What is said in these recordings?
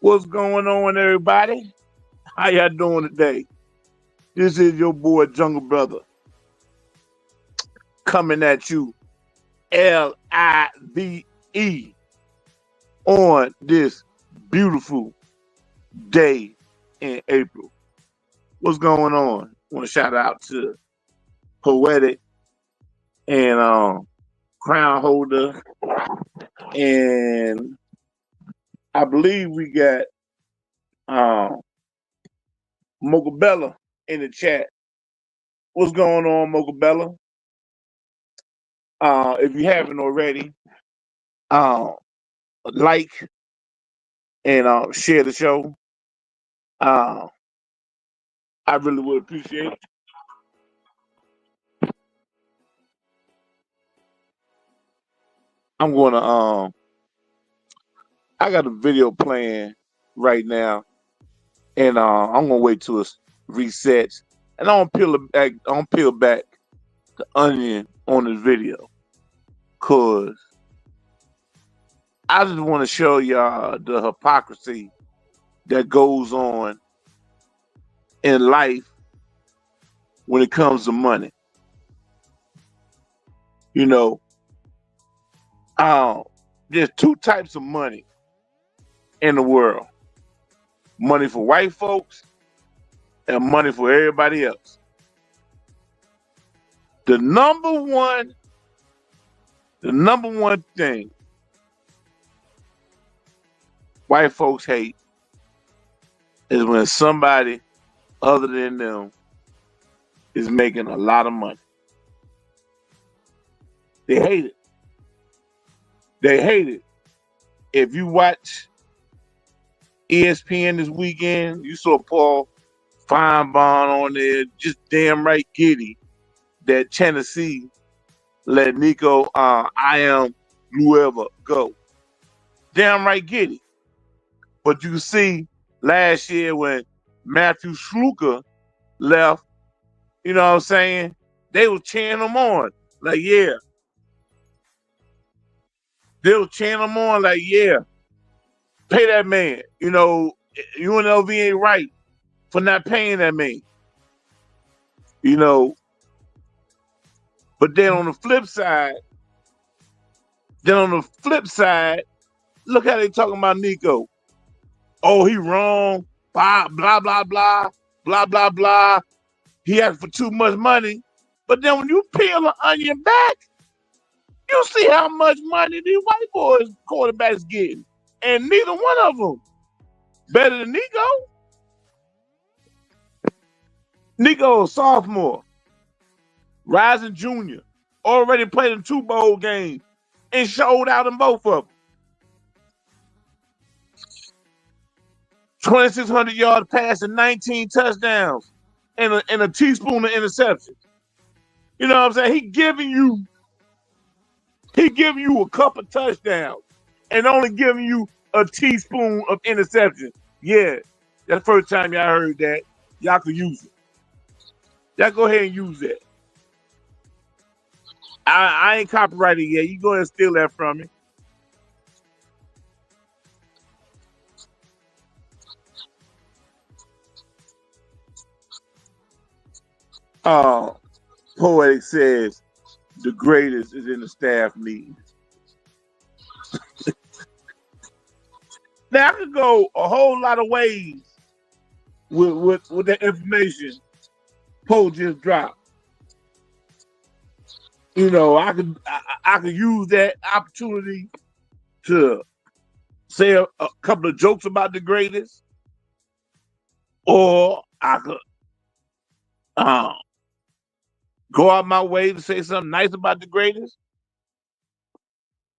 What's going on, everybody? How y'all doing today? This is your boy Jungle Brother coming at you LIVE on this beautiful day in April. What's going on? Want to shout out to Poetic and Crown Holder, and I believe we got um Mocha Bella in the chat. What's going on, Mocha Bella? If you haven't already, uh, like and share the show. Uh, I really would appreciate it. I'm gonna I got a video playing right now, and I'm gonna wait till it resets, and I'm peel back the onion on this video, cause I just want to show y'all the hypocrisy that goes on in life when it comes to money. You know, uh, there's two types of money in the world: money for white folks and money for everybody else. The number one, the number one thing white folks hate is when somebody other than them is making a lot of money. They hate it. They hate it. If you watch ESPN this weekend, you saw Paul Feinbaum on there, just damn right giddy that Tennessee let Nico I am Louisville go. Damn right giddy. But you see last year when Matthew Schluker left, you know what I'm saying? They were cheering him on. Like, yeah. They were cheering him on like, yeah, pay that man. You know, UNLV ain't right for not paying that man. You know, but then on the flip side, look how they talking about Nico. Oh, he wrong. Blah, blah, blah, blah, blah, blah, blah. He asked for too much money. But then when you peel the onion back, you see how much money these white boys quarterbacks getting. And neither one of them better than Nico. Nico, sophomore, rising junior, already played in 2 bowl games and showed out in both of them. 2,600 yards passing, 19 touchdowns, and a teaspoon of interceptions. You know what I'm saying? He giving you a couple touchdowns and only giving you a teaspoon of interceptions. Yeah, that's the first time y'all heard that. Y'all could use it. Y'all go ahead and use that. I ain't copyrighted yet. You go ahead and steal that from me. Poetic says the greatest is in the staff meeting. Now I could go a whole lot of ways with the information Poe just dropped. You know, I could use that opportunity to say a couple of jokes about the greatest, or I could go out my way to say something nice about the greatest,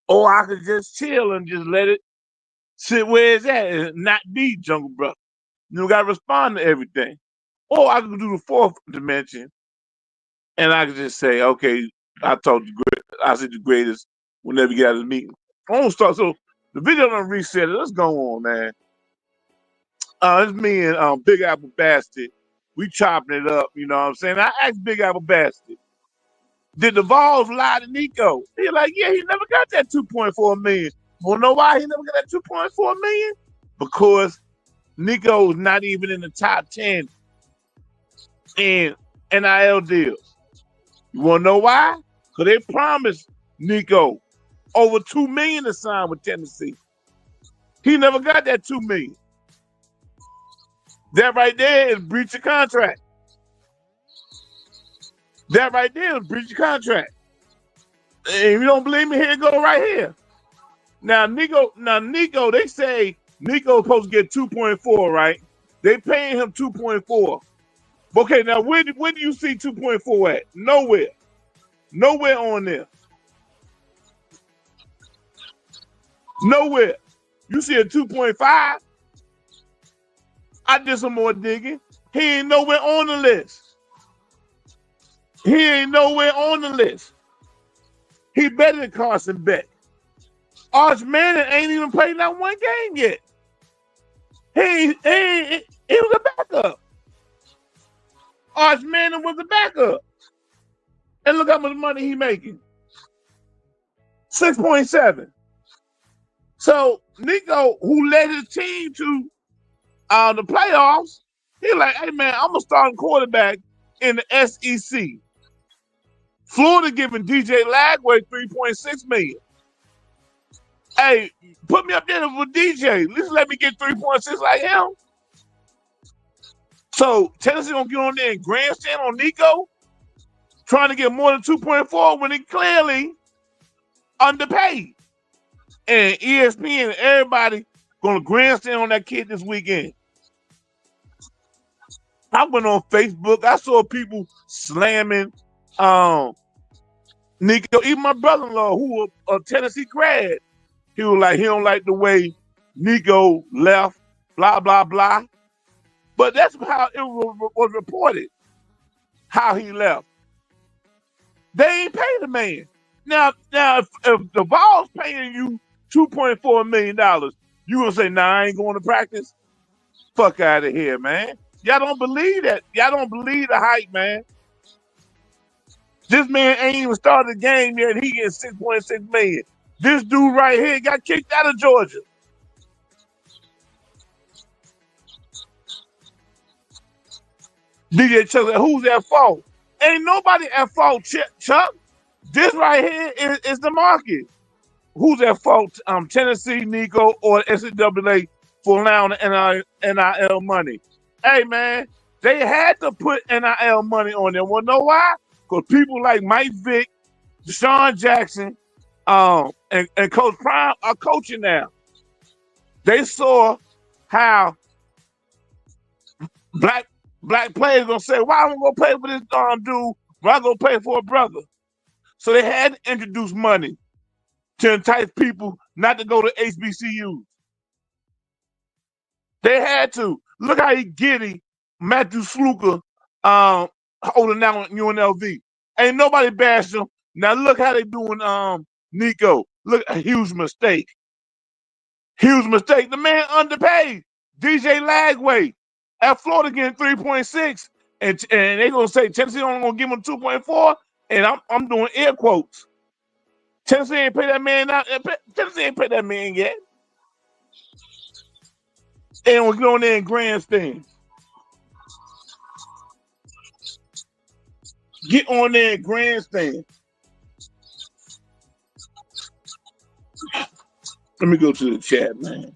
or I could just chill and just let it sit where it's at and not be Jungle Brother. You got to respond to everything. Or I could do the fourth dimension, and I could just say, okay, I said the greatest whenever you get out of the meeting. I won't start. So the video done reset it. Let's go on, man. It's me and Big Apple Bastard. We chopping it up, you know what I'm saying? I asked Big Apple Bastard, did the Vols lie to Nico? He like, yeah, he never got that 2.4 million. Wanna know why he never got that 2.4 million? because Nico's not even in the top 10 in NIL deals. You want to know why? Because they promised Nico over $2 million to sign with Tennessee. He never got that $2 million. That right there is breach of contract. That right there is breach of contract. And if you don't believe me, here it go right here. Now Nico, they say Nico's supposed to get 2.4, right? They paying him 2.4. Okay, now where do you see 2.4 at? Nowhere. Nowhere on there. Nowhere. You see a 2.5? I did some more digging. He ain't nowhere on the list. He ain't nowhere on the list. He better than Carson Beck. Arch Manning ain't even played that one game yet. He was a backup. Arch Manning was a backup. And look how much money he making. 6.7. So Nico, who led his team to the playoffs, he like, hey man, I'm a starting quarterback in the SEC. Florida giving DJ Lagway $3.6 million. Hey, put me up there with DJ. At least let me get 3.6 like him. So Tennessee gonna get on there and grandstand on Nico, trying to get more than 2.4 when he clearly underpaid. And ESPN and everybody gonna grandstand on that kid this weekend. I went on Facebook. I saw people slamming Nico. Even my brother-in-law, who was a Tennessee grad, he was like, he don't like the way Nico left, blah, blah, blah. But that's how it was reported, how he left. They ain't pay the man. Now if the ball's paying you $2.4 million, you gonna say, nah, I ain't going to practice? Fuck out of here, man. Y'all don't believe that. Y'all don't believe the hype, man. This man ain't even started the game yet. He gets 6.6 million. This dude right here got kicked out of Georgia. DJ Chuck, who's at fault? Ain't nobody at fault, Chuck. This right here is the market. Who's at fault? Tennessee, Nico, or NCAA for allowing the NIL money. Hey, man, they had to put NIL money on them. Well, know why? Because people like Mike Vick, Deshaun Jackson, and Coach Prime are coaching now. They saw how black players gonna say, "Why am I gonna pay for this dude? Why I gonna pay for a brother?" So they had to introduce money to entice people not to go to HBCUs. They had to. Look how he giddy Matthew Sluka holding down UNLV. Ain't nobody bashed him. Now look how they doing Nico. Look, a huge mistake. Huge mistake. The man underpaid. DJ Lagway at Florida getting 3.6. And they gonna say Tennessee only gonna give him 2.4. And I'm doing air quotes. Tennessee ain't pay that man out. Tennessee ain't pay that man yet. And we're going there in grandstand. Get on there and grandstand. Let me go to the chat, man.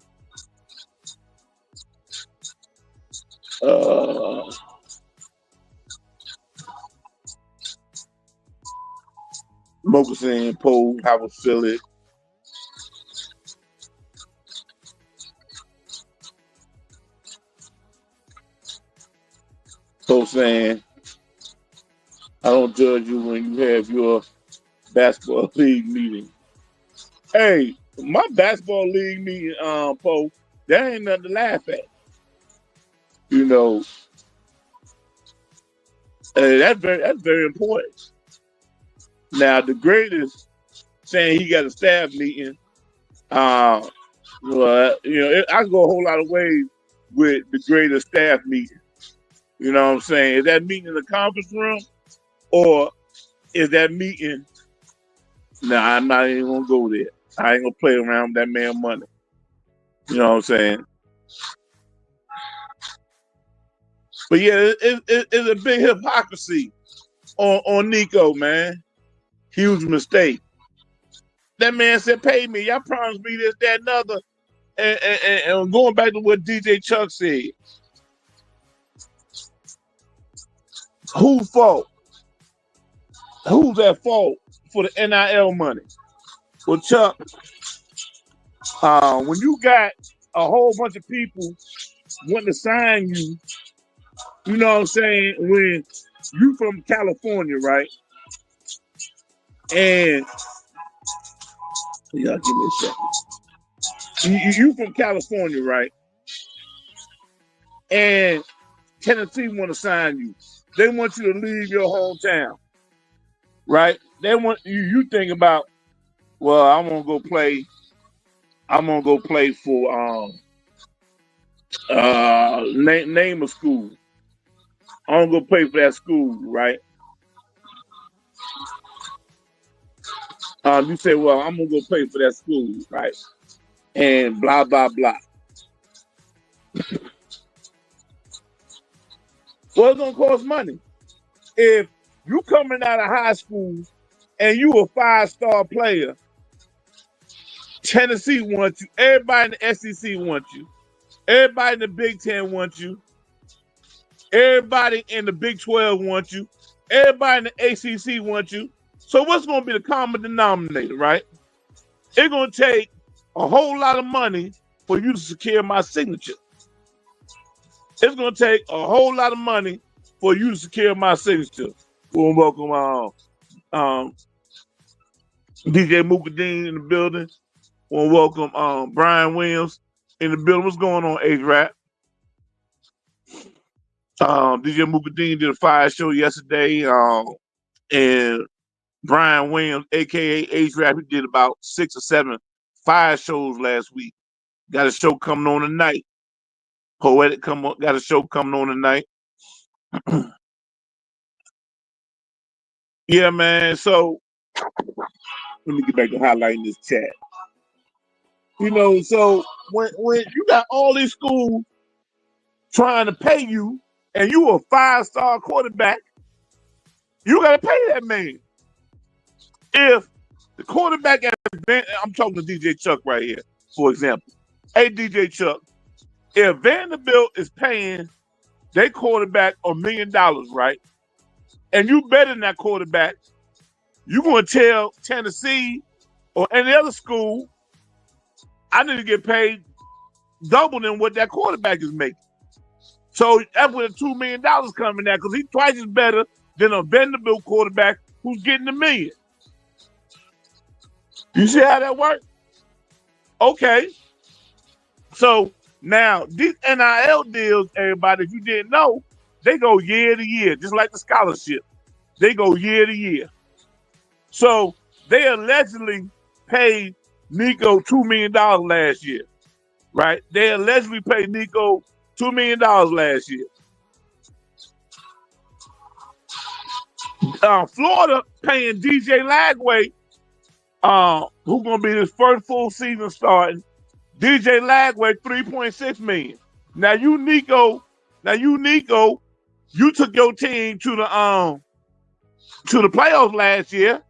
Mocha saying, Poe, how I feel it. Poe saying, I don't judge you when you have your basketball league meeting. Hey, my basketball league meeting, Poe, that ain't nothing to laugh at. You know, that's very important. Now the greatest saying he got a staff meeting. Well, I can go a whole lot of ways with the greatest staff meeting. You know what I'm saying? Is that meeting in the conference room, or is that meeting? Nah, I'm not even gonna go there. I ain't gonna play around with that man money. You know what I'm saying? But yeah, it's a big hypocrisy on Nico, man. Huge mistake. That man said, "Pay me. Y'all promised me this, that, and other." And going back to what DJ Chuck said, who's fault? Who's at fault for the NIL money? Well, Chuck, when you got a whole bunch of people wanting to sign you, you know what I'm saying? When you from California, right? And y'all give me a second. You from California, right? And Tennessee want to sign you. They want you to leave your hometown, right? They want you. You think about, well, I'm gonna go play. I'm gonna go play for name a school. I'm gonna go play for that school, right? You say, well, I'm gonna go play for that school, right? And blah blah blah. Well, it's gonna cost money. If you coming out of high school and you a 5-star player, Tennessee wants you. Everybody in the SEC wants you. Everybody in the Big Ten wants you. Everybody in the Big 12 wants you. Everybody in the ACC wants you. So what's going to be the common denominator, right? It's going to take a whole lot of money for you to secure my signature. It's going to take a whole lot of money for you to secure my signature. We'll welcome DJ Mookadeen in the building. We'll welcome Brian Williams in the building. What's going on, H-Rap? DJ Mookadeen did a fire show yesterday, and Brian Williams, aka H-Rap, he did about 6 or 7 fire shows last week. Got a show coming on tonight. Poetic got a show coming on tonight. Yeah, man. So let me get back to highlighting this chat. You know, so when you got all these schools trying to pay you, and you a 5-star quarterback, you got to pay that man. If the quarterback I'm talking to DJ Chuck right here, for example. Hey, DJ Chuck, if Vanderbilt is paying their quarterback $1 million, right, and you better than that quarterback, you going to tell Tennessee or any other school, I need to get paid double than what that quarterback is making. So that's where the $2 million coming at, because he's twice as better than a Vanderbilt quarterback who's getting $1 million. You see how that works? Okay. So now these NIL deals, everybody, if you didn't know, they go year to year, just like the scholarship. They go year to year. So they allegedly paid Nico $2 million last year, right? They allegedly paid Nico $2 million last year. Florida paying DJ Lagway, who's gonna be his first full season starting. DJ Lagway $3.6 million. Now you Nico, you took your team to the playoffs last year,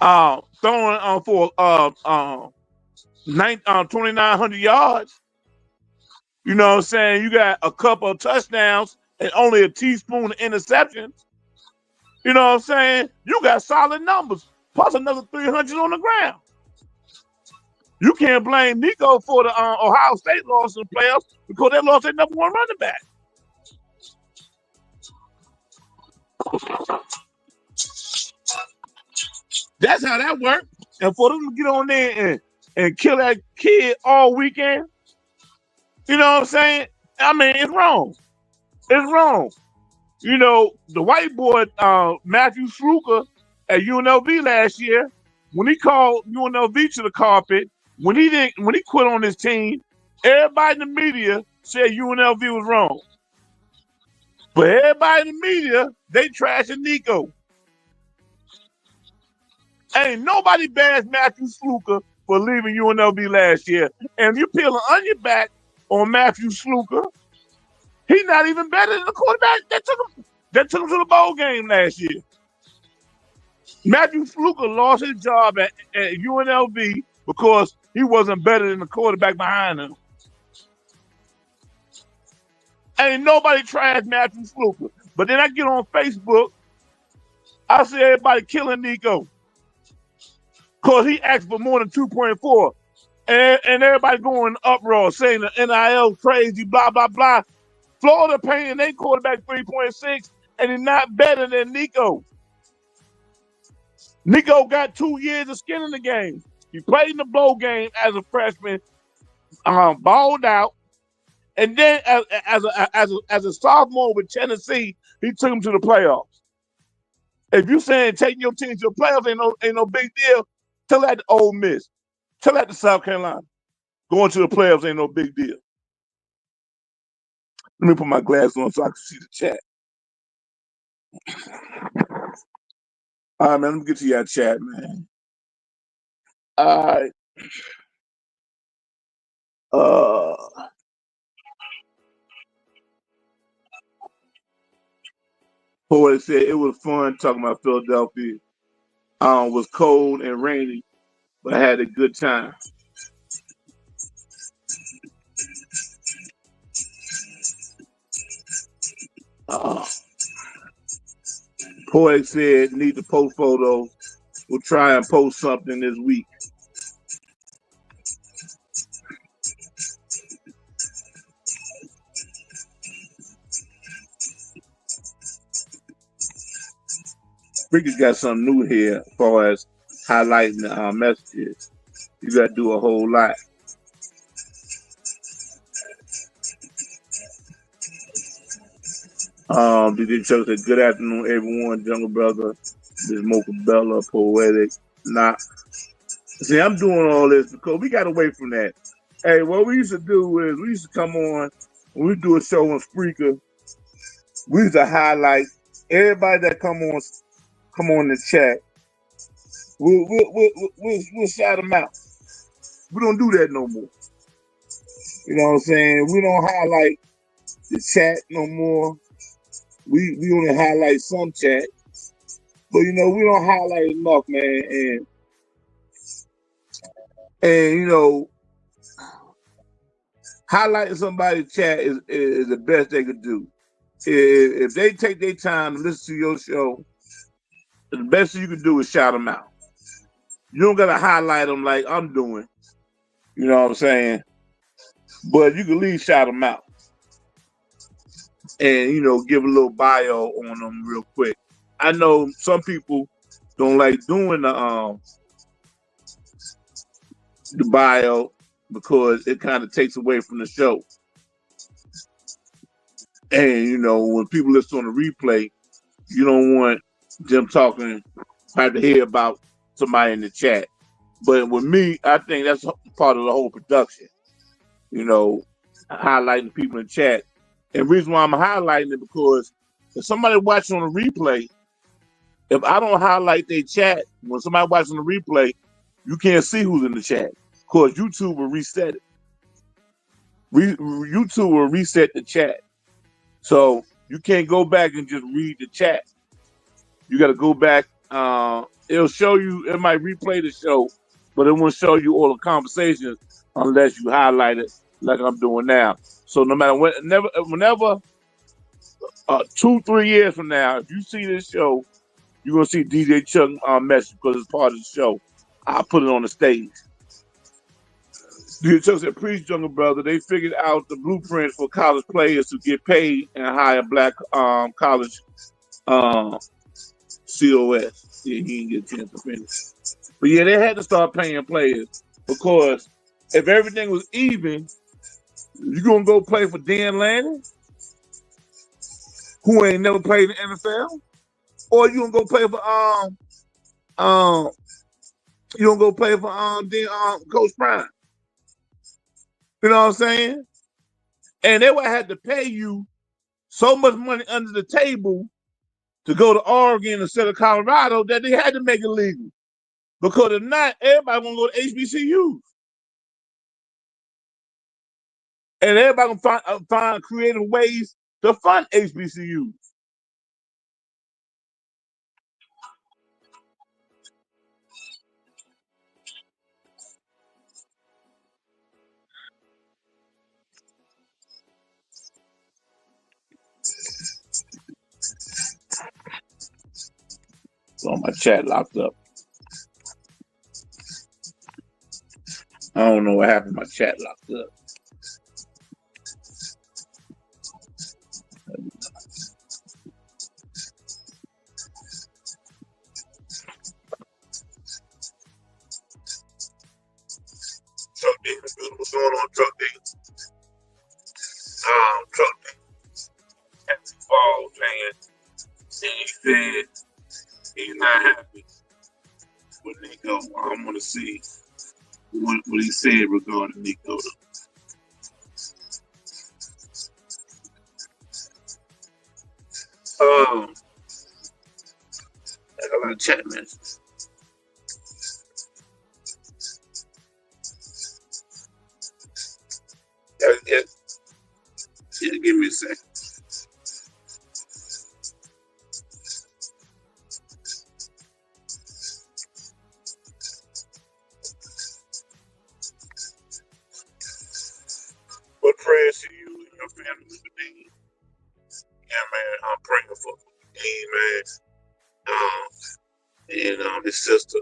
throwing for 2,900 yards. You know what I'm saying? You got a couple of touchdowns and only a teaspoon of interceptions. You know what I'm saying? You got solid numbers, plus another 300 on the ground. You can't blame Nico for the Ohio State loss in the playoffs because they lost their number 1 running back. That's how that worked. And for them to get on there and kill that kid all weekend, you know what I'm saying? I mean, it's wrong. It's wrong. You know, the white boy, Matthew Sluka at UNLV last year, when he called UNLV to the carpet, when he quit on his team, everybody in the media said UNLV was wrong. But everybody in the media, they trashing Nico. Ain't nobody bashed Matthew Sluka for leaving UNLV last year. And if you peel an onion back on Matthew Sluka. He's not even better than the quarterback that took him to the bowl game last year. Matthew Sluka lost his job at UNLV because he wasn't better than the quarterback behind him. Ain't nobody trashed Matthew Sluka. But then I get on Facebook, I see everybody killing Nico because he asked for more than 2.4. And everybody going uproar saying the NIL crazy, blah, blah, blah. Florida paying their quarterback 3.6, and he's not better than Nico. Nico got 2 years of skin in the game. He played in the bowl game as a freshman, balled out, and then as a sophomore with Tennessee, he took him to the playoffs. If you saying taking your team to the playoffs ain't no big deal, tell that to Ole Miss, tell that to South Carolina. Going to the playoffs ain't no big deal. Let me put my glasses on so I can see the chat. All right, man, let me get to your chat, man. All right. Poet said it was fun talking about Philadelphia. Was cold and rainy, but I had a good time. Poet said need to post photos. We'll try and post something this week. Freaky's got something new here as far as highlighting the messages. You got to do a whole lot. DJ Chuck said, good afternoon, everyone. Jungle Brother, this Mocha Bella, Poetic. Nah. See, I'm doing all this because we got away from that. Hey, what we used to do is we used to come on, when we do a show on Spreaker, we used to highlight everybody that come on the chat. We'll shout them out. We don't do that no more. You know what I'm saying? We don't highlight the chat no more. We only highlight some chat. But you know, we don't highlight enough, man. And you know, highlighting somebody's chat is the best they could do. If they take their time to listen to your show, the best thing you can do is shout them out. You don't gotta highlight them like I'm doing. You know what I'm saying? But you can at least shout them out. And, you know, give a little bio on them real quick. I know some people don't like doing the bio because it kind of takes away from the show. And, you know, when people listen on the replay, you don't want them talking, have to hear about somebody in the chat. But with me, I think that's part of the whole production. You know, highlighting people in the chat. And the reason why I'm highlighting it because if somebody watching on the replay, if I don't highlight their chat, when somebody watching the replay, you can't see who's in the chat. Because YouTube will reset it. YouTube will reset the chat. So you can't go back and just read the chat. You got to go back. It'll show you, it might replay the show, but it won't show you all the conversations unless you highlight it like I'm doing now. So no matter whenever 2-3 years from now, if you see this show, you're gonna see DJ Chuck message because it's part of the show. I'll put it on the stage. DJ Chuck said, "Preach, Jungle Brother. They figured out the blueprint for college players to get paid and hire black college COS." Yeah, he didn't get a chance to finish. But yeah, they had to start paying players because if everything was even, you gonna go play for Dan Lanning, who ain't never played in the NFL, or you gonna go play for Coach Prime. You know what I'm saying? And they would have to pay you so much money under the table to go to Oregon instead of Colorado that they had to make it legal. Because if not, everybody gonna go to HBCUs. And everybody gonna find creative ways to fund HBCUs. So my chat locked up. I don't know what happened. My chat locked up. Truck Dick, what's going on, Truck Dick? Truck Dick at the fall, man. And he said he's not happy with Nico. I want to see what he said regarding Nico. I got a lot of chat messages. Yeah, give me a second. What prayers to you and your family today? Yeah, man, I'm praying for me, man, and his sister.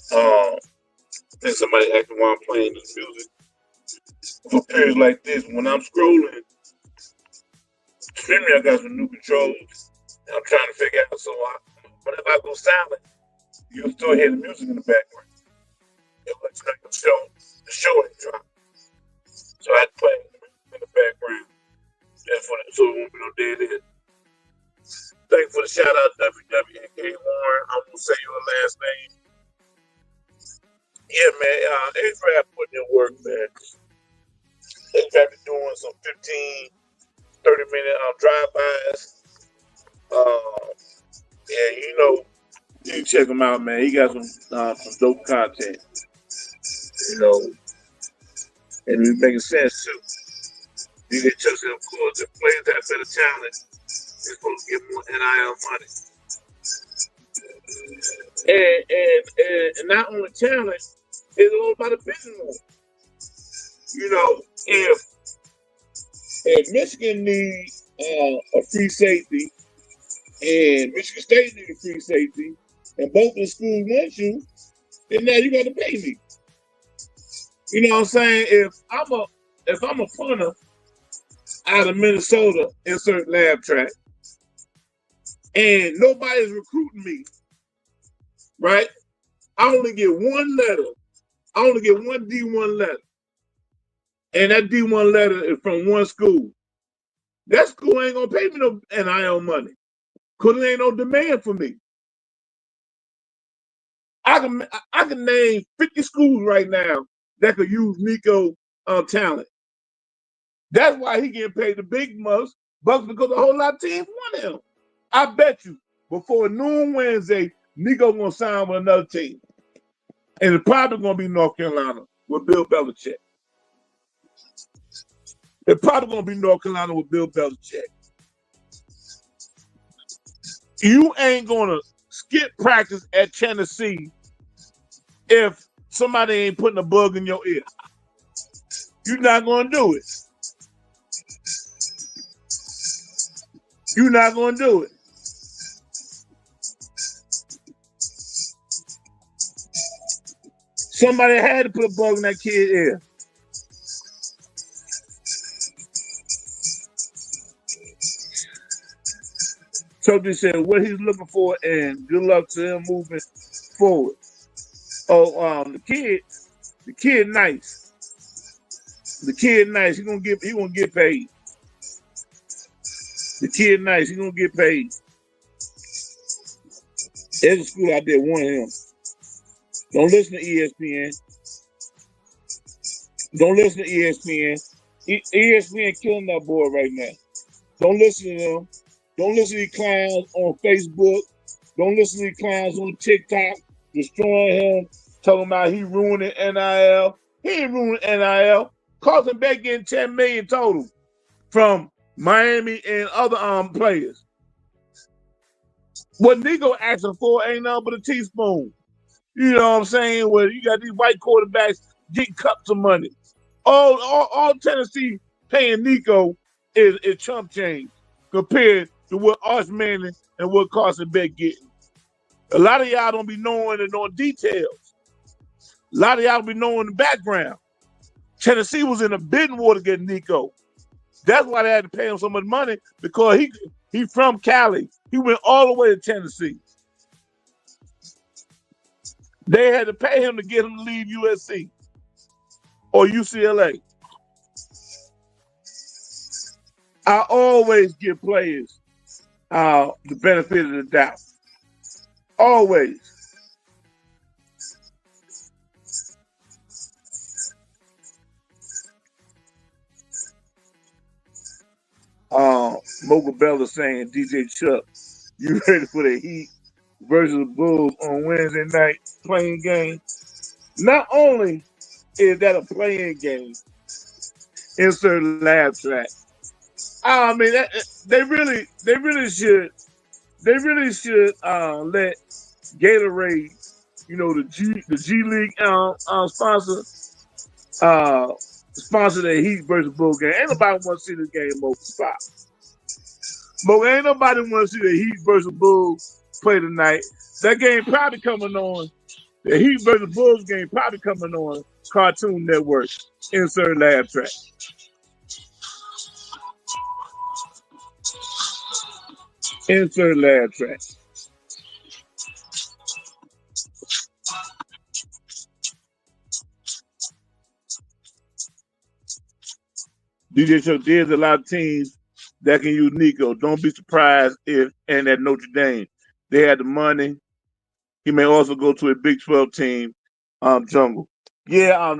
I think somebody asked me why I'm playing this music. For periods like this, when I'm scrolling, I got some new controls. I'm trying to figure out, but if I go silent, you'll still hear the music in the background. It'll let you know the show ain't dropped. So I play in the background. So it won't be no dead end. Thank you for the shout out, WWNK Warren. I'm gonna say your last name. Yeah, man. A-Rap putting in work, man. A-Rap is doing some 15, 30-minute drive-bys. Yeah, you can check him out, man. He got some dope content, and he's making sense too. You get yourself, of course, if players have better talent, they're supposed to get more NIL money. And not only talent, it's all about the business. If Michigan needs a free safety and Michigan State needs a free safety, and both of the schools want you, then now you got to pay me. You know what I'm saying? If I'm a punter out of Minnesota, insert lab track, and nobody's recruiting me, right? I only get one letter. I only get one D1 letter. And that D1 letter is from one school. That school ain't gonna pay me no NIL money. Cause there ain't no demand for me. I can name 50 schools right now that could use Nico talent. That's why he getting paid the big bucks because a whole lot of teams want him. I bet you before noon Wednesday, Nico gonna sign with another team. And it's probably gonna be North Carolina with Bill Belichick. It's probably gonna be North Carolina with Bill Belichick. You ain't gonna skip practice at Tennessee if somebody ain't putting a bug in your ear. You're not gonna do it. You're not gonna do it. Somebody had to put a bug in that kid's ear. So they said what he's looking for, and good luck to him moving forward. Oh, the kid nice. The kid nice. He gonna get paid. The kid nice. He gonna get paid. There's a school out there wanting him. Don't listen to ESPN. Don't listen to ESPN. ESPN killing that boy right now. Don't listen to them. Don't listen to these clowns on Facebook. Don't listen to these clowns on TikTok destroying him, talking about he ruining NIL. He ain't ruining NIL. Carson Beck getting 10 million total from Miami and other players. What Nico asking for ain't nothing but a teaspoon. You know what I'm saying? Where you got these white quarterbacks getting cups of money. All Tennessee paying Nico is chump change compared to what Arch Manning and what Carson Beck getting. A lot of y'all don't be knowing and knowing details. A lot of y'all be knowing the background. Tennessee was in a bidding war to get Nico. That's why they had to pay him so much money, because he from Cali. He went all the way to Tennessee. They had to pay him to get him to leave USC or UCLA. I always give players the benefit of the doubt. Always. Mocha Bell is saying, DJ Chuck, you ready for the Heat versus Bulls on Wednesday night playing game? Not only is that a playing game, insert laugh track. I mean, they really should let Gatorade, the G League uh, sponsor the Heat versus Bulls game. Ain't nobody want to see this game over spot. But ain't nobody want to see the Heat versus Bulls play tonight. That game probably coming on. The Heat versus Bulls game probably coming on Cartoon Network. Insert laugh track. Insert laugh track. DJ Show, there's a lot of teams that can use Nico. Don't be surprised if, and at Notre Dame, they had the money. He may also go to a Big 12 team, Jungle. Yeah,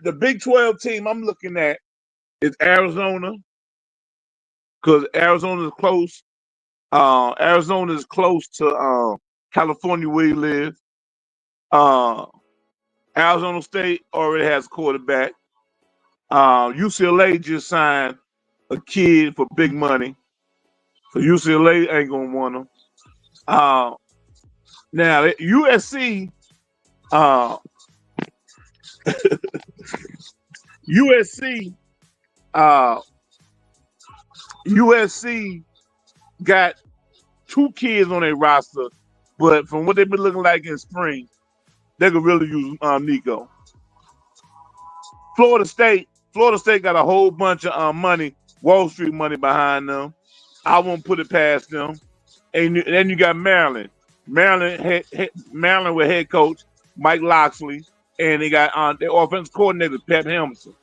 the Big 12 team I'm looking at is Arizona, because Arizona is close. Arizona is close to California where he lives. Uh, Arizona State already has a quarterback. UCLA just signed a kid for big money, so UCLA ain't gonna want him. Uh, Now USC, uh, USC, uh, USC got two kids on their roster, but from what they've been looking like in spring, they could really use Nico. Florida State got a whole bunch of money, Wall Street money behind them. I won't put it past them. And then you got Maryland. Maryland with head coach Mike Loxley, and they got their offensive coordinator Pep Hamilton.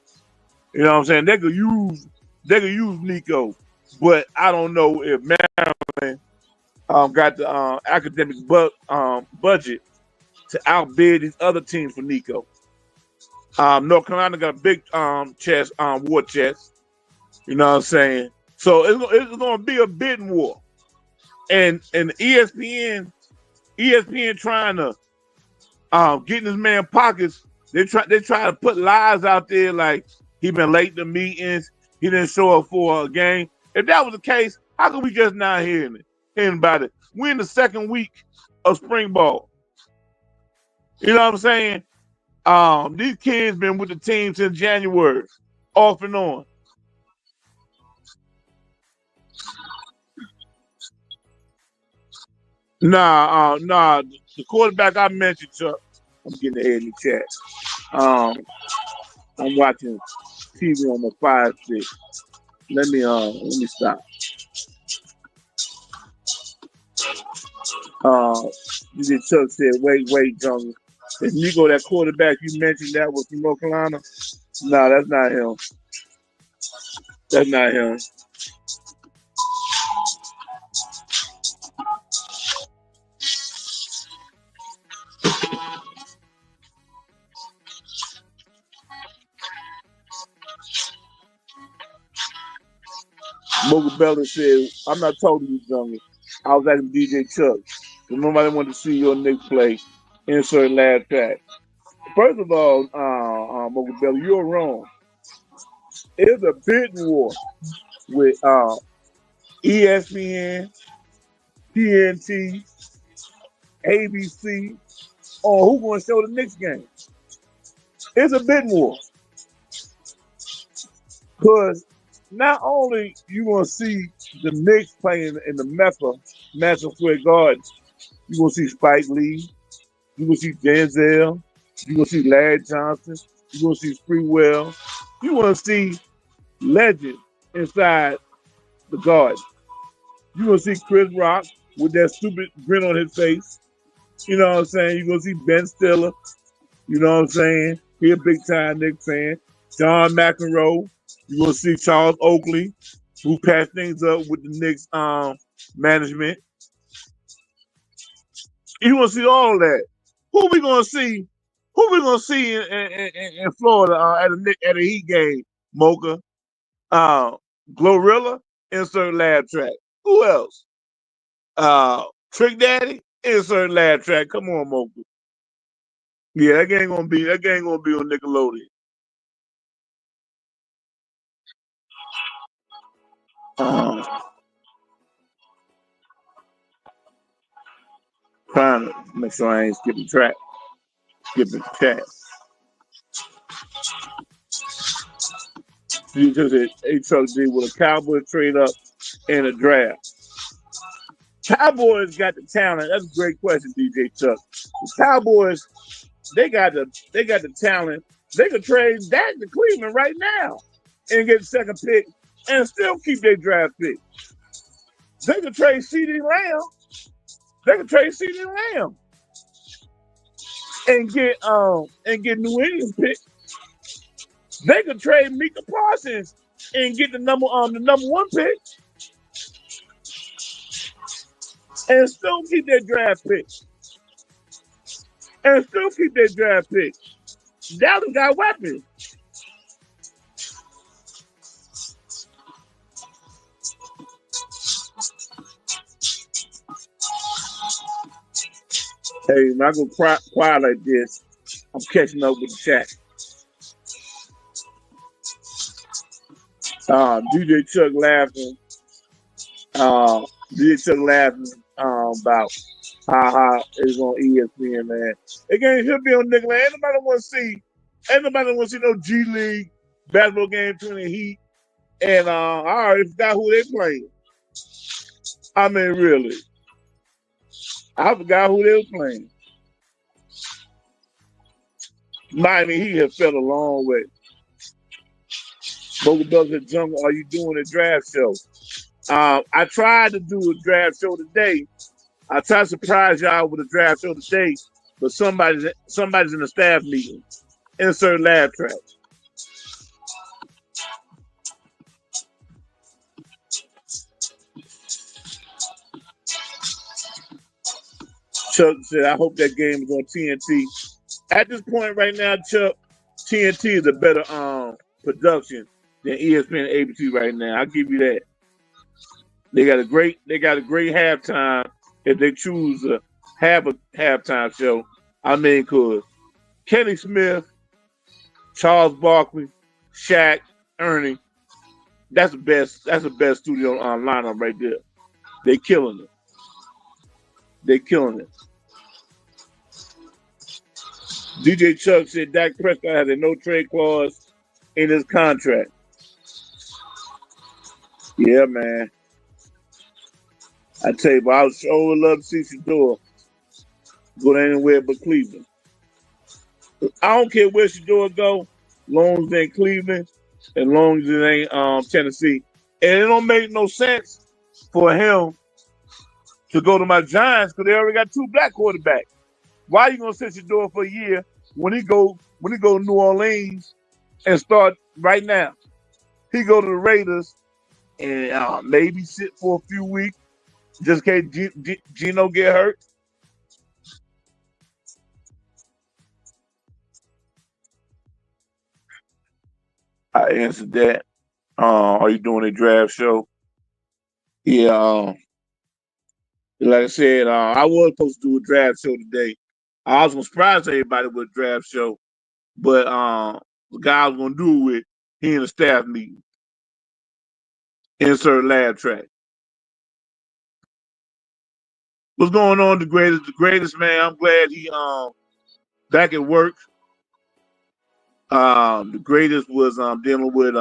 You know what I'm saying? They could use Nico, but I don't know if Maryland got the academic budget to outbid these other teams for Nico. North Carolina got a big war chest. You know what I'm saying? So it's going to be a bidding war, and ESPN trying to get in this man's pockets. They try to put lies out there like he been late to meetings, he didn't show up for a game. If that was the case, how come we just not hearing about it? We're in the second week of spring ball. You know what I'm saying? These kids been with the team since January, off and on. Nah. The quarterback I mentioned, Chuck. I'm getting ahead in the chat. I'm watching TV on my Fire Stick. Let me stop. Uh, Chuck said, wait, Jungle. If Nico, that quarterback you mentioned, that was from North Carolina? No, that's not him. That's not him. Mogul Belly said, I'm not talking to you, Jungle. I was asking DJ Chuck. If nobody wanted to see your Knicks play, insert last track. First of all, Mogul Belly, you're wrong. It's a big war with ESPN, TNT, ABC on who's going to show the Knicks game. It's a big war. Because not only you going to see the Knicks playing in the Mecca, Madison Square Garden, you going to see Spike Lee, you going to see Denzel, you going to see Larry Johnson, you going to see Spreewell, you going to see legends inside the Garden. You going to see Chris Rock with that stupid grin on his face. You know what I'm saying? You're going to see Ben Stiller. You know what I'm saying? He a big time Knicks fan. John McEnroe. You're going to see Charles Oakley, who patched things up with the Knicks management. You want to see all of that. Who we going to see? Who we going to see in Florida at a Heat game? Mocha. Glorilla. Insert lab track. Who else? Trick Daddy. Insert lab track. Come on, Mocha. Yeah, that game gonna be on Nickelodeon. Um, Trying to make sure I ain't skipping chat. You just said A Chuck D with a Cowboy trade up in a draft. Cowboys got the talent. That's a great question, DJ Chuck. The Cowboys, they got the talent. They could trade that to Cleveland right now and get the second pick and still keep their draft pick. They could trade CD Lamb. They could trade CD Lamb and get New England pick. They could trade Mika Parsons and get the number one pick and still keep their draft pick. And still keep their draft pick. Dallas got weapons. Hey, when I go quiet like this, I'm catching up with the chat. DJ Chuck laughing. Uh, DJ Chuck laughing about how it's on ESPN, man. Again, he'll be on Nickelodeon. Ain't nobody want to see no G League basketball game between the Heat and I already forgot who they playing. I mean, really, I forgot who they were playing. Miami Heat have fell a long way. Boca Does Jungle, are you doing a draft show? I tried to do a draft show today. I tried to surprise y'all with a draft show today, but somebody's in the staff meeting. Insert lab track. Chuck said, I hope that game is on TNT. At this point right now, Chuck, TNT is a better production than ESPN and ABC right now. I'll give you that. They got a great halftime if they choose to have a halftime show. I mean, cause Kenny Smith, Charles Barkley, Shaq, Ernie, that's the best studio lineup right there. They killing it. They killing it. DJ Chuck said Dak Prescott has a no trade clause in his contract. Yeah, man. I tell you, but I sure would love to see Shador go anywhere but Cleveland. I don't care where Shador go, long as it ain't Cleveland, and long as it ain't Tennessee. And it don't make no sense for him to go to my Giants because they already got two black quarterbacks. Why are you gonna sit Shador for a year when he go to New Orleans and start right now? He go to the Raiders and maybe sit for a few weeks just in case Gino get hurt. I answered that. Are you doing a draft show? Yeah, like I said, I was supposed to do a draft show today. I was gonna surprise everybody with a draft show, but the guy I was gonna do it with, he in a staff meeting. Insert lab track. What's going on, the greatest? The greatest man. I'm glad he back at work. The greatest was dealing with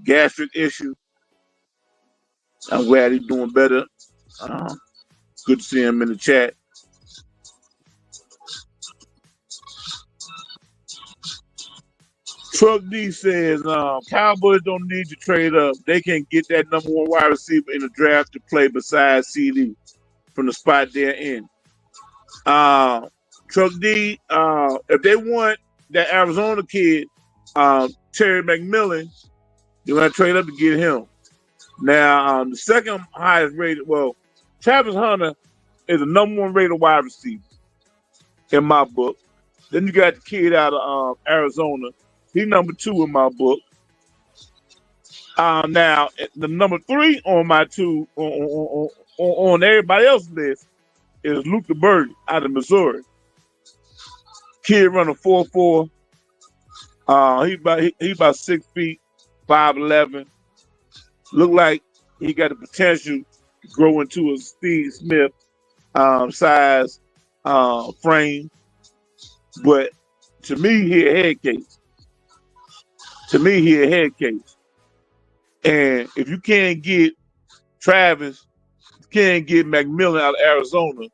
gastric issue. I'm glad he's doing better. Um, good to see him in the chat. Truck D says Cowboys don't need to trade up. They can get that number one wide receiver in the draft to play beside CD from the spot they're in. Uh, Truck D, if they want that Arizona kid, Terry McMillan, they're going to trade up to get him. Now, the second highest rated, well, Travis Hunter is the number one rated wide receiver in my book. Then you got the kid out of Arizona. He's number two in my book. Now, the number three on my two on everybody else's list is Luke Burton out of Missouri. Kid running 4.4. He about 6 feet, 5'11". Look like he got the potential to grow into a Steve Smith size frame, but to me, he a head case. To me, he a head case. And if you can't get Travis, you can't get McMillan out of Arizona,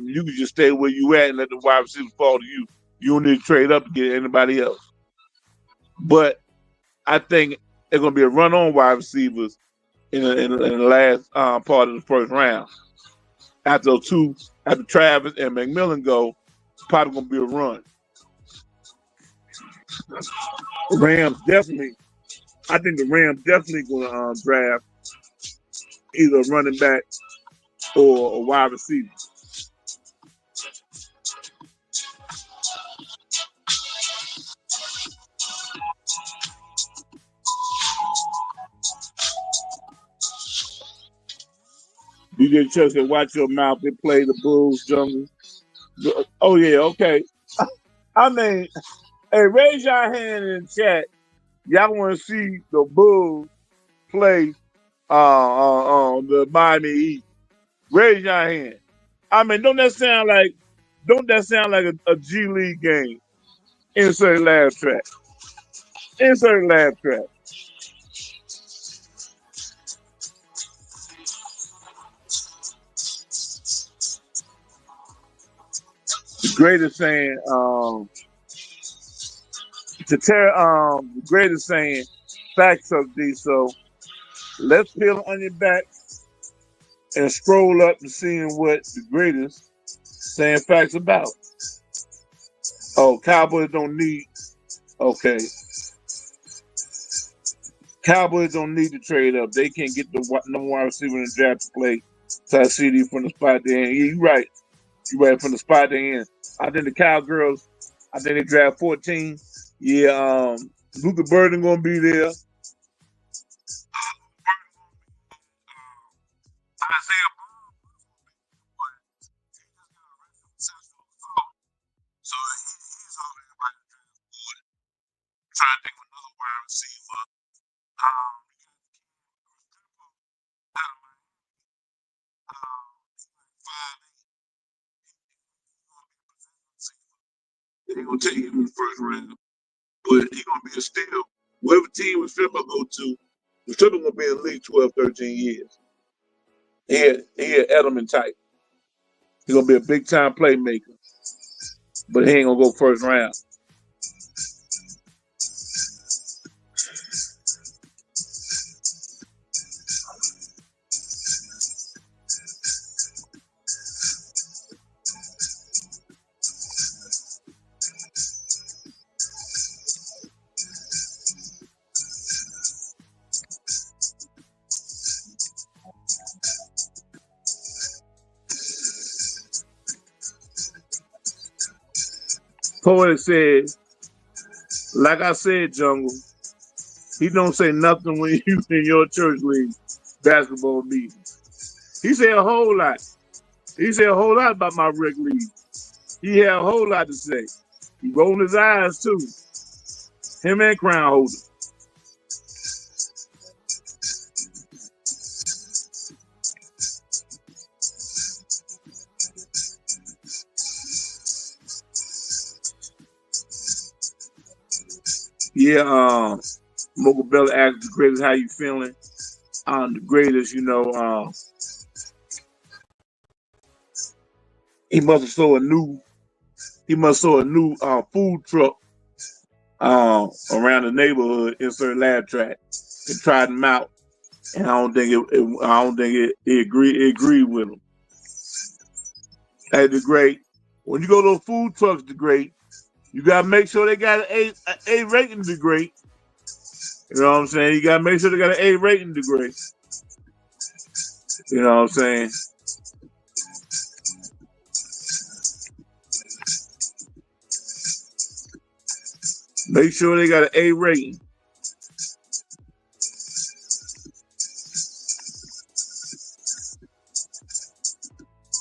you can just stay where you at and let the wide receivers fall to you. You don't need to trade up to get anybody else. But I think there's going to be a run on wide receivers in the last part of the first round. After Travis and McMillan go, it's probably going to be a run. Rams definitely. I think the Rams definitely going to draft either a running back or a wide receiver. DJ Chuck said, "Watch your mouth. They play the Bulls jungle." Oh yeah, okay. I mean, hey, raise your hand in the chat. Y'all want to see the Bulls play the Miami Heat? Raise your hand. I mean, don't that sound like a G League game? Insert laugh track. Insert laugh track. The greatest saying, the greatest saying, facts of D. So let's peel the onion back and scroll up to seeing what the greatest saying facts about. Oh, Cowboys don't need. Okay, Cowboys don't need to trade up. They can get the number one receiver in the draft to play side CD from the spot they're in. Yeah, you're right. You're right from the spot they're in. I think the Cowgirls. I think they draft 14. Yeah, Luka Burden gonna be there. So he's on everybody's draft board. Trying to think of another wide receiver. Um, He gonna take him in the first round, but he gonna be a steal. Whatever team with Philip go to, the Philip gonna be in the league 12, 13 years. He an Edelman type. He gonna be a big time playmaker, but he ain't gonna go first round. Poet said, like I said, Jungle, he don't say nothing when you in your church league. basketball meeting. He said a whole lot. He said a whole lot about my rec league. He had a whole lot to say. He rolled his eyes too. Him and Crown Holder. Yeah, Mocha Bella asked the greatest, how you feeling? The greatest, he must have saw a new food truck around the neighborhood, insert lab track, and tried them out. And I don't think it agreed with him. Hey, the great, when you go to those food trucks, the great, you gotta make sure they got an A rating, the great. You know what I'm saying? You gotta make sure they got an A rating, the great. You know what I'm saying? Make sure they got an A rating.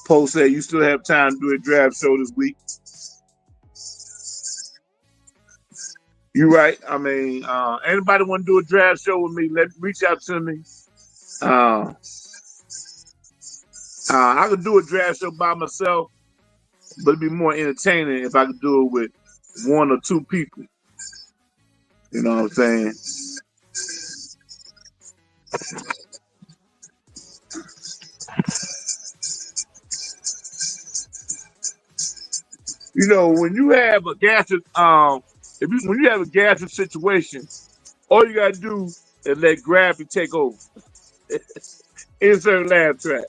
Post said you still have time to do a draft show this week. You right. I mean, anybody want to do a draft show with me? Reach out to me. Uh, I could do a draft show by myself, but it'd be more entertaining if I could do it with one or two people. You know what I'm saying? You know, when you have a gastric, when you have a gastric situation, all you gotta do is let gravity take over. Insert laugh track.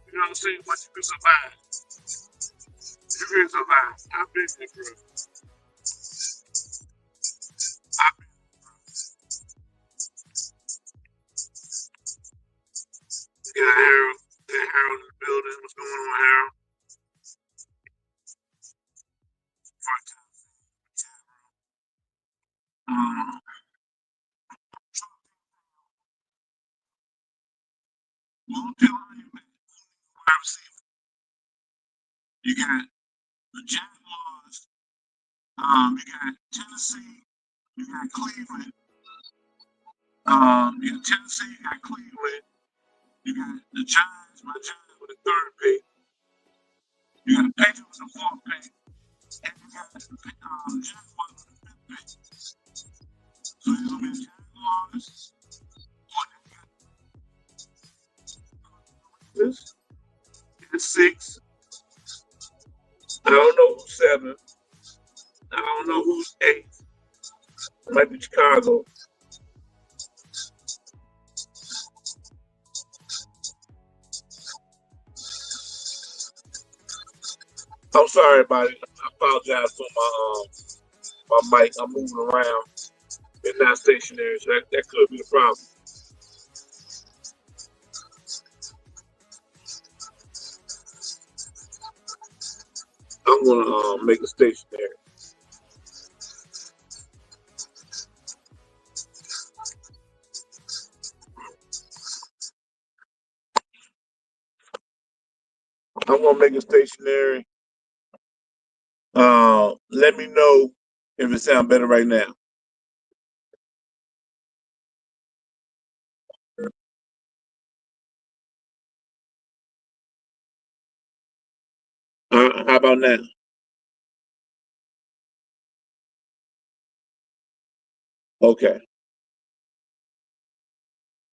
You know what I'm saying? But you can survive. You can survive. I've been there, bro. Yeah, Harold. Yeah, Harold in the building. What's going on, Harold? Um, you got the Jaguars. You got Tennessee. You got Cleveland. You got Tennessee. You got Cleveland. You got the Giants. My Giants with the third pick. You got the Patriots with the fourth pick. And you got the Jaguars with the fifth pick. So you're gonna be the Jaguars. This is six. I don't know who's seven. I don't know who's eight. It might be Chicago. I'm sorry about it. I apologize for my mic. I'm moving around. It's not stationary, so that could be the problem. I'm gonna make it stationary. I'm gonna make it stationary. Let me know if it sounds better right now. How about now? Okay.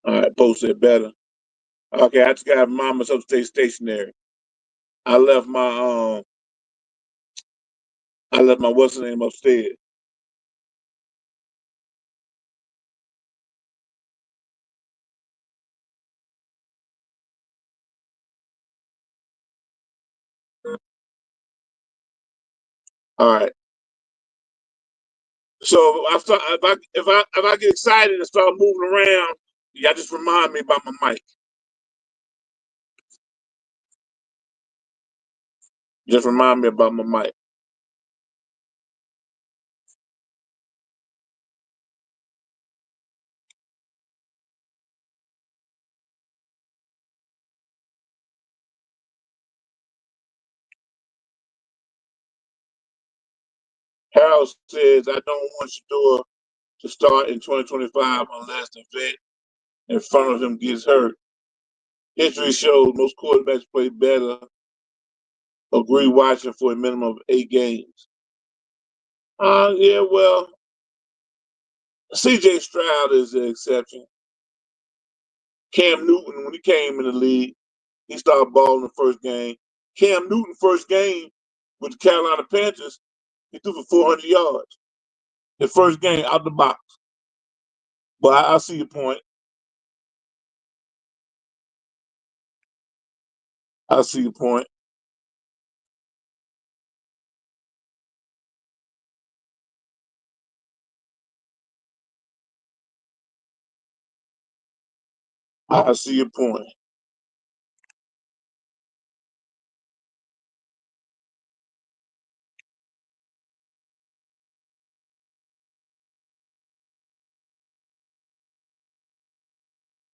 All right. Post it better. Okay. I just got to myself to stay stationary. I left my what's the name upstairs. All right. So if I get excited and start moving around, y'all just remind me about my mic. Just remind me about my mic. Harold says I don't want Shador to start in 2025 unless the vet in front of him gets hurt. History shows most quarterbacks play better. Agree watching for a minimum of 8 games. Yeah, well, C.J. Stroud is the exception. Cam Newton, when he came in the league, he started balling the first game. Cam Newton, first game with the Carolina Panthers, he threw for 400 yards. The first game out the box. But I see your point. I see your point. I see your point.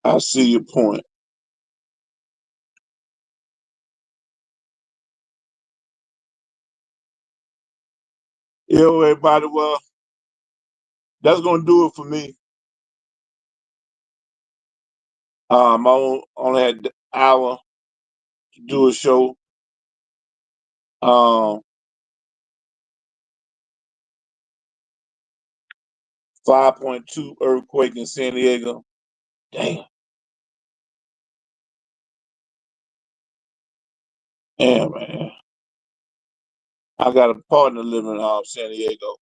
I see your point. Yo, everybody, well, that's going to do it for me. I only had an hour to do a show. Um, 5.2 earthquake in San Diego. Damn. Damn, man. I got a partner living in San Diego.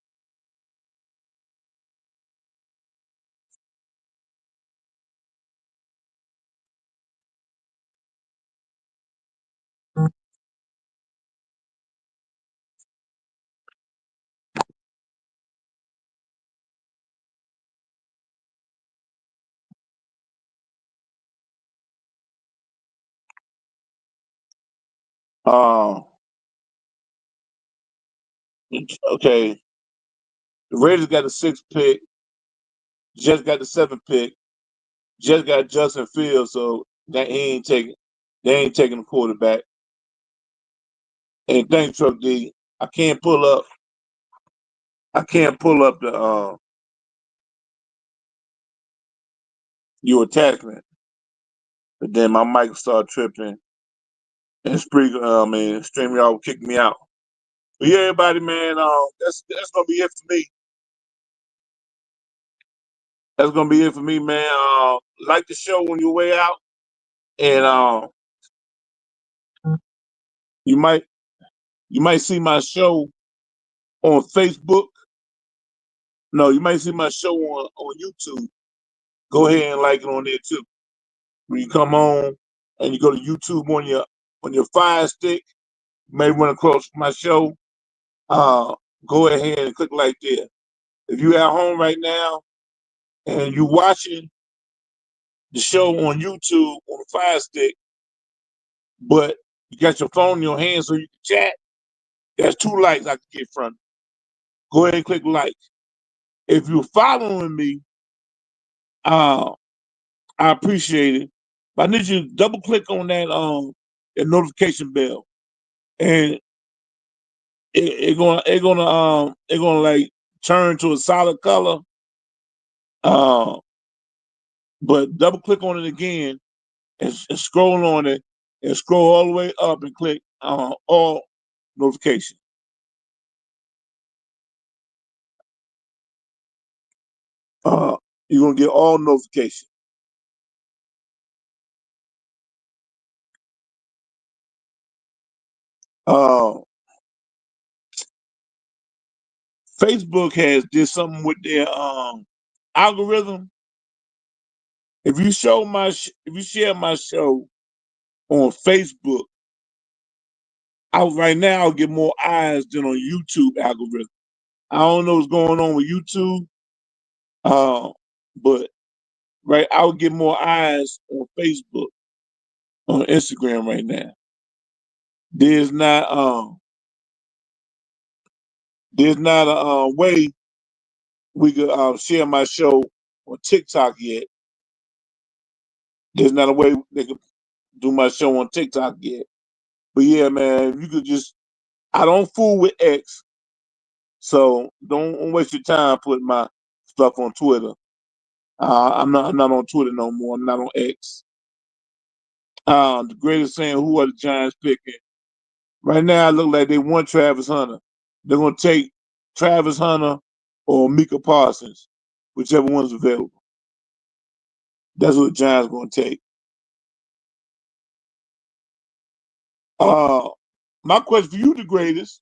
Um, okay. The Raiders got the 6th pick. Jets got the 7th pick. Jets got Justin Fields, so that he ain't taking. They ain't taking the quarterback. And thanks, Truck D. I can't pull up. I can't pull up the your attachment. But then my mic started tripping, and StreamYard will kick me out. But yeah, everybody, man, that's gonna be it for me. That's gonna be it for me, man. Like the show on your way out, and you might you might see my show on Facebook. No, you might see my show on YouTube. Go ahead and like it on there too. When you come on and you go to YouTube on your Fire Stick, you may run across my show. Uh, Go ahead and click like there. If you're at home right now and you watching the show on YouTube on the Fire Stick, but you got your phone in your hand so you can chat, there's 2 likes I can get from you. Go ahead and click like. If you're following me, uh, I appreciate it. But I need you to double click on that notification bell, and it gonna like turn to a solid color. Uh, but double click on it again and scroll on it and scroll all the way up and click all notifications. Uh, you're gonna get all notifications. Uh, Facebook has did something with their algorithm. If you share my show on Facebook, right now I'll get more eyes than on YouTube algorithm. I don't know what's going on with YouTube, but right, I would get more eyes on Facebook, on Instagram right now. There's not there's not a way we could share my show on TikTok yet. There's not a way they could do my show on TikTok yet. But yeah, man, you could just I don't fool with X, so don't waste your time putting my stuff on Twitter. I'm not on Twitter no more. I'm not on X. The greatest saying, who are the Giants picking? Right now, it look like they want Travis Hunter. They're gonna take Travis Hunter or Mika Parsons, whichever one's available. That's what the Giants gonna take. Uh, my question for you, the greatest,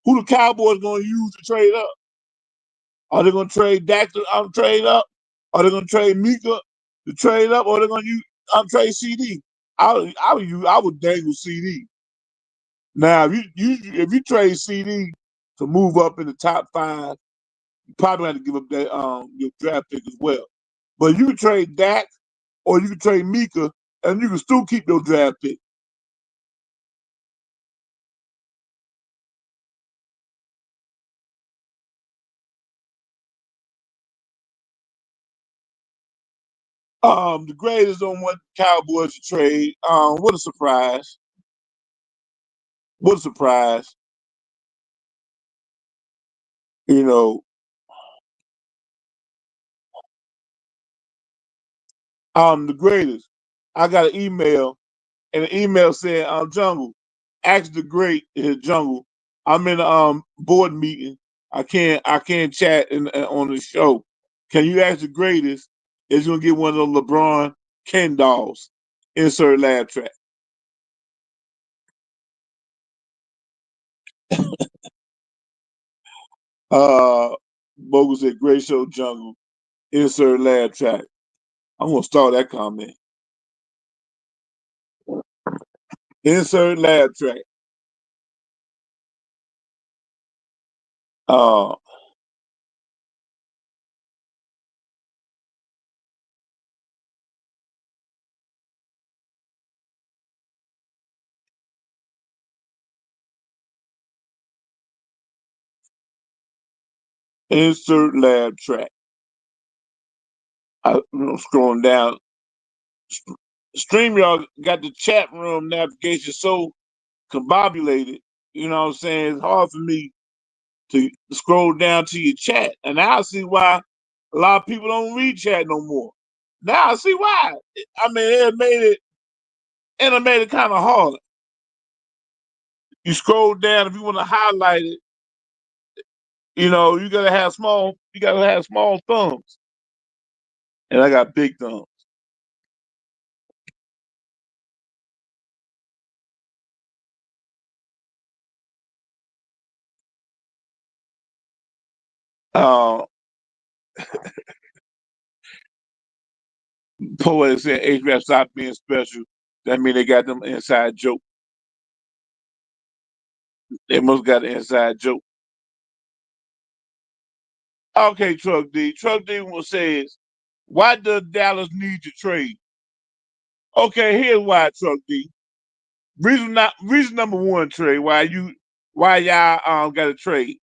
who the Cowboys gonna use to trade up? Are they gonna trade Dak to trade up? Are they gonna trade Mika to trade up? Or are they gonna use trade CD? I would dangle CD. Now, if you trade CD to move up in the top five, you probably have to give up that your draft pick as well. But you can trade Dak or you can trade Mika, and you can still keep your draft pick. The greatest don't want Cowboys to trade. What a surprise! What a surprise! You know, the greatest. I got an email, and the email said, Jungle, ask the great Jungle. I'm in a board meeting. I can't chat on the show. Can you ask the greatest? Is gonna get one of the LeBron Ken dolls? Insert laugh track. Uh, Bogus said, "Great show, Jungle." Insert laugh track. I'm gonna start that comment. Insert laugh track. Uh, insert laugh track. Scrolling down. StreamYard got the chat room navigation so combobulated. You know what I'm saying? It's hard for me to scroll down to your chat. And now I see why a lot of people don't read chat no more. Now I see why. I mean, it made it kind of hard. You scroll down if you want to highlight it. You gotta have small thumbs. And I got big thumbs. Uh, Poet said HVAC stopped being special. That mean they got them inside joke. They must got an inside joke. Okay, Truck D. Truck D says, why does Dallas need to trade? Okay, here's why, Truck D. Reason number one, trade. Why y'all got to trade?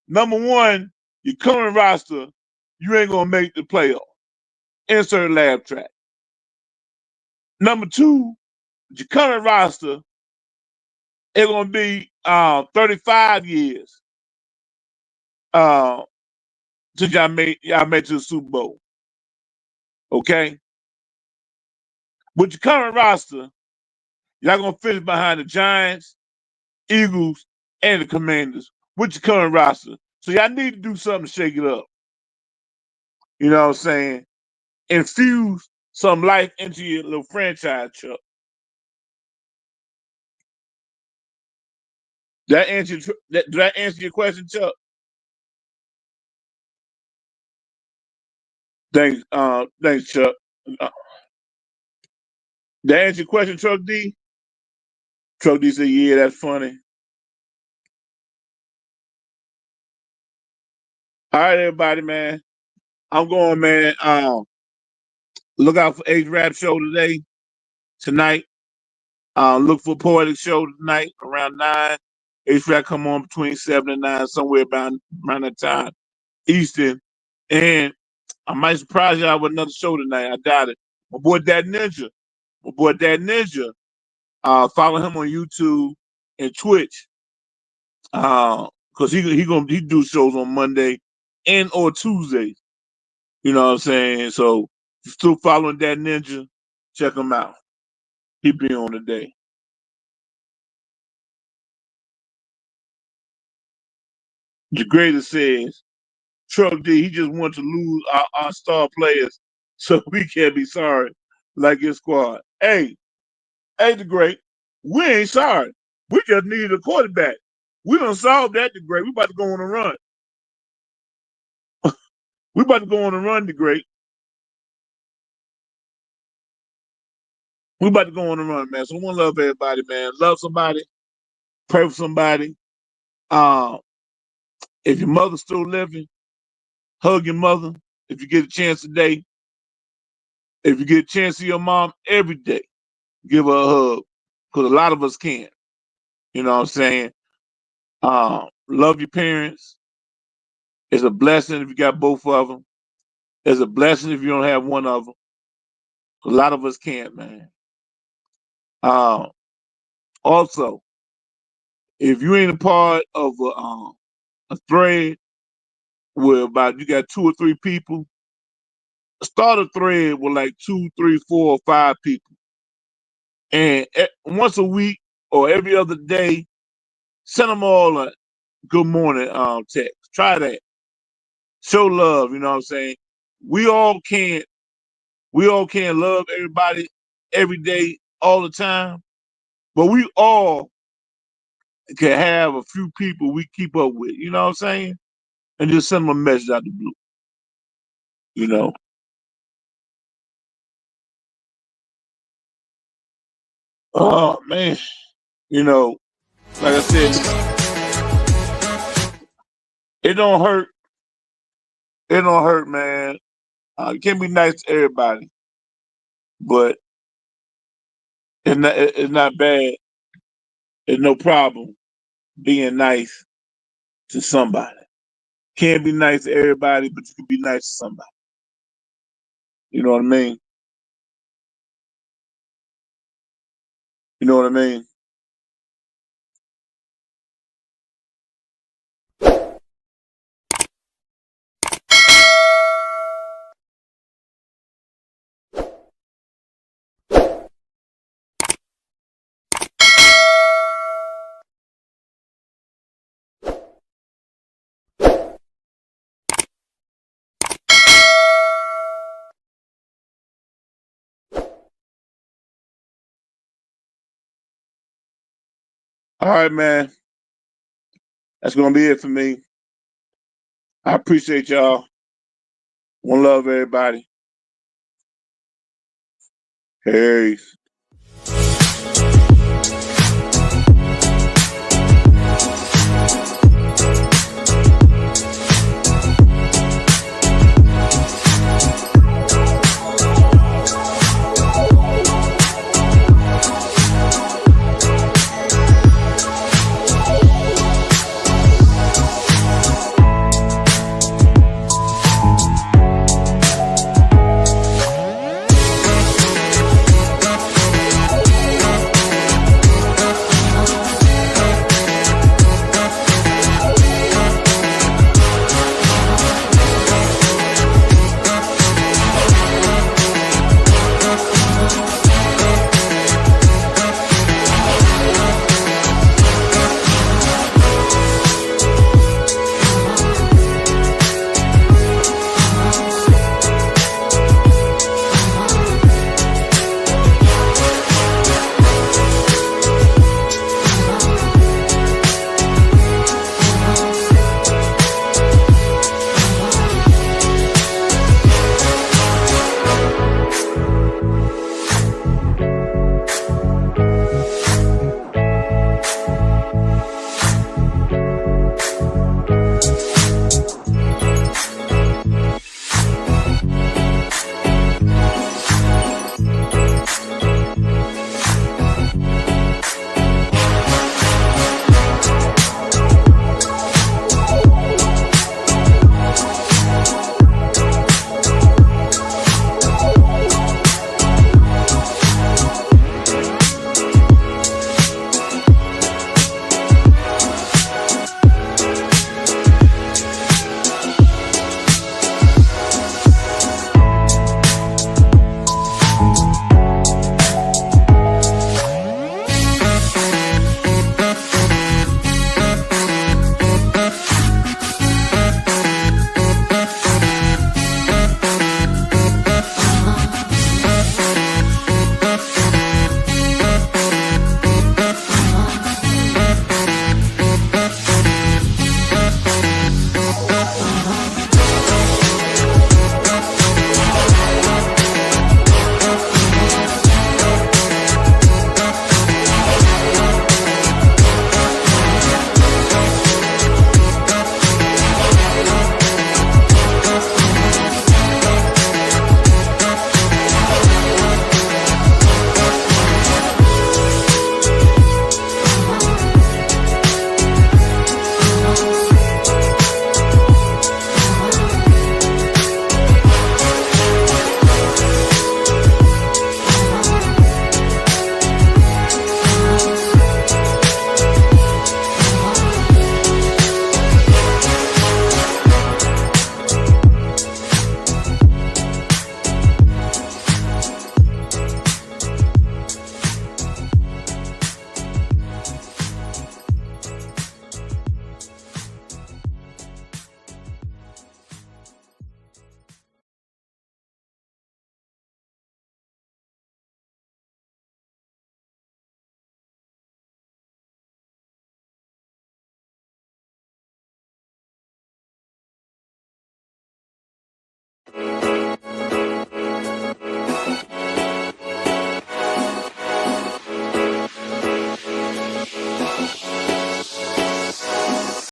Number one, your current roster, you ain't gonna make the playoff. Insert laugh track. Number two, your current roster, it's gonna be 35 years uh till y'all made to the Super Bowl. Okay? With your current roster, y'all gonna finish behind the Giants, Eagles, and the Commanders with your current roster. So y'all need to do something to shake it up. You know what I'm saying? Infuse some life into your little franchise, Chuck. Did that answer your question, Chuck? Thanks, Chuck. Uh, that answer your question, Chuck D? Chuck D said, yeah, that's funny. All right, everybody, man. I'm going, man. Look out for H Rap show tonight. Look for Poetic show tonight around 9. H Rap come on between 7 and 9, somewhere around that time, Eastern. And I might surprise y'all with another show tonight. I doubt it. My boy Dad Ninja. Follow him on YouTube and Twitch. Cause he do shows on Monday and or Tuesdays. You know what I'm saying? So if you're still following Dad Ninja, check him out. He be on today. The greatest says, Truck D, he just wants to lose our star players, so we can't be sorry like his squad. Hey, the great, we ain't sorry. We just needed a quarterback. We done solved that, the great. We about to go on a run. We about to go on a run, the great. We about to go on a run, man. So one love everybody, man. Love somebody, pray for somebody. Uh, if your mother's still living, hug your mother. If you get a chance today, if you get a chance to see your mom every day, give her a hug. Because a lot of us can't. You know what I'm saying? Love your parents. It's a blessing if you got both of them. It's a blessing if you don't have one of them. A lot of us can't, man. Uh, Also, if you ain't a part of a thread where about you got 2 or 3 people, start a thread with like 2, 3, 4, or 5 people, and once a week or every other day, send them all a good morning text. Try that. Show love. You know what I'm saying? We all can't. We all can't love everybody every day all the time, but we all can have a few people we keep up with. You know what I'm saying? And just send them a message out the blue. You know. Oh man. You know, like I said, it don't hurt. It don't hurt, man. You can't be nice to everybody, but it's not bad. It's no problem being nice to somebody. Can't be nice to everybody, but you can be nice to somebody. You know what I mean? You know what I mean? All right, man. That's gonna be it for me. I appreciate y'all. One love, everybody. Peace.